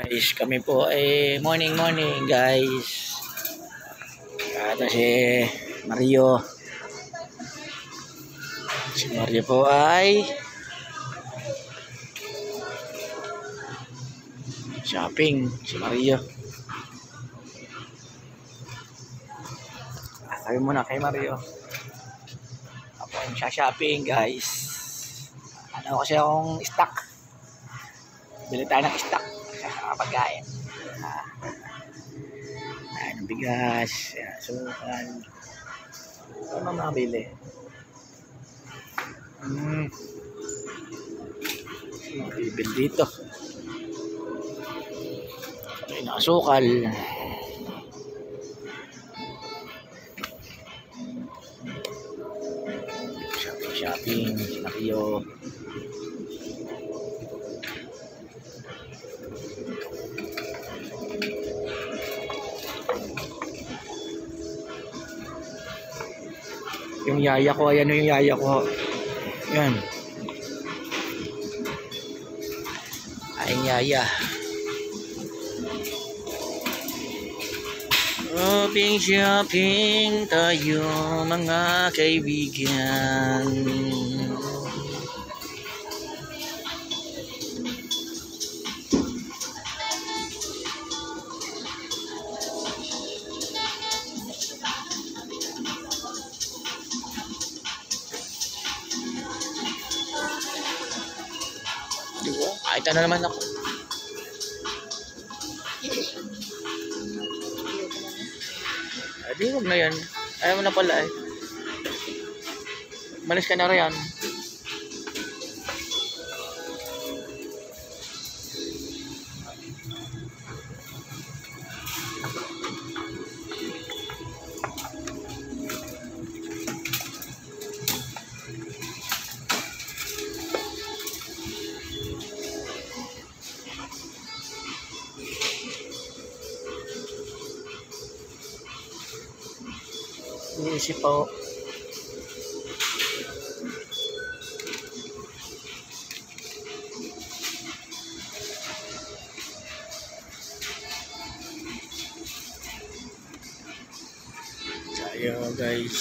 Guys, kami po ay morning guys. Ito si Mario. Si Mario po ay shopping. Si Mario. Sabi muna kay Mario. Ako yung shopping guys. Ano kasi akong stock. Bili tayo ng stock. Pagkain. Ayan, ng bigas. Sukal. Ano mabili? Bibili dito. Ito yung nakasukal. Shopping. Mario. Yung yaya ko, ayan yung yaya ko. Yan. Ay, yaya. Shopping tayo mga kaibigan. Diba? Kahit ano naman ako. Di huwag na yan. Ayaw mo na pala eh. Malis ka na rin yan. Iisip po. Tayo guys.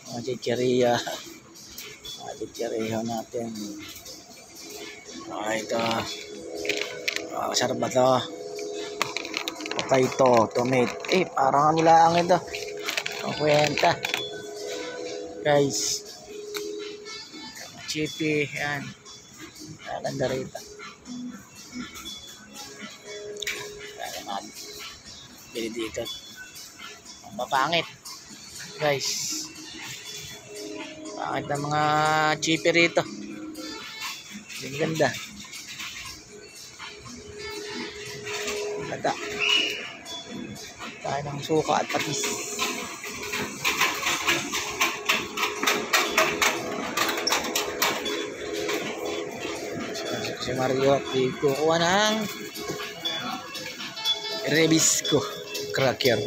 Mga chicheria. Mga chicheria natin. Ito. Sarap ba ito? Potato, tomato. Parang nilaang ito. Ang kwenta. Guys. Chippy. Yan. Ganda rito. Yan. Bili dito. Ang mapangit. Guys. Pangit na mga chippy rito. Ang ganda. Ganda. Tayo ng suka at patis. Si Mario at kukuha ng Rebisco cracker.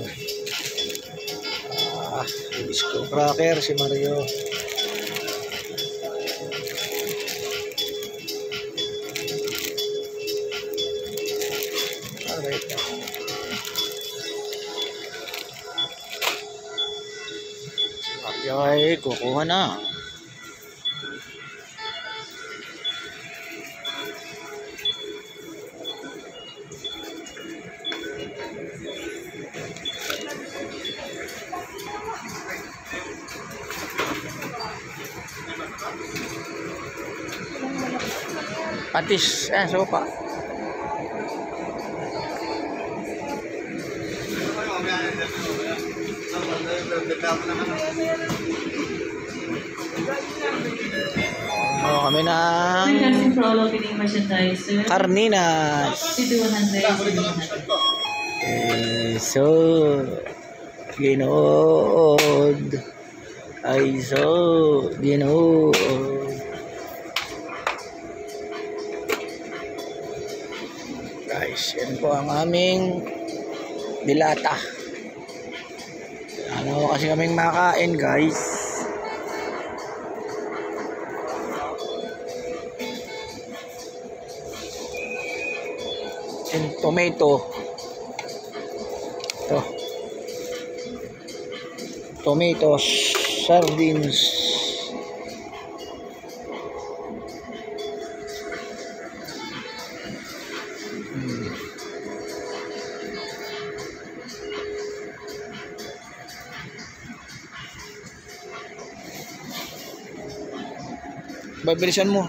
Rebisco cracker si Mario. Alright. Si Mario ay kukuha na. Patis, sopa. Kami ng Carninas. So, ginood. Ay, so, ginood. Guys, yan po ang aming dilata. Ano kasi kaming makain guys. and tomato. Ito. Tomatoes, sardines. Bilisan mo.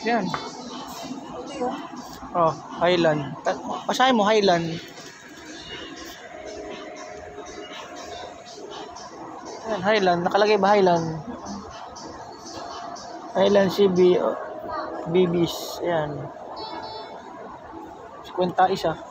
Yan. Oh, Highland. Basahin mo Highland. Yan, Highland. Nakalagay ba Highland? Highland CB BBs. Ayan. 51.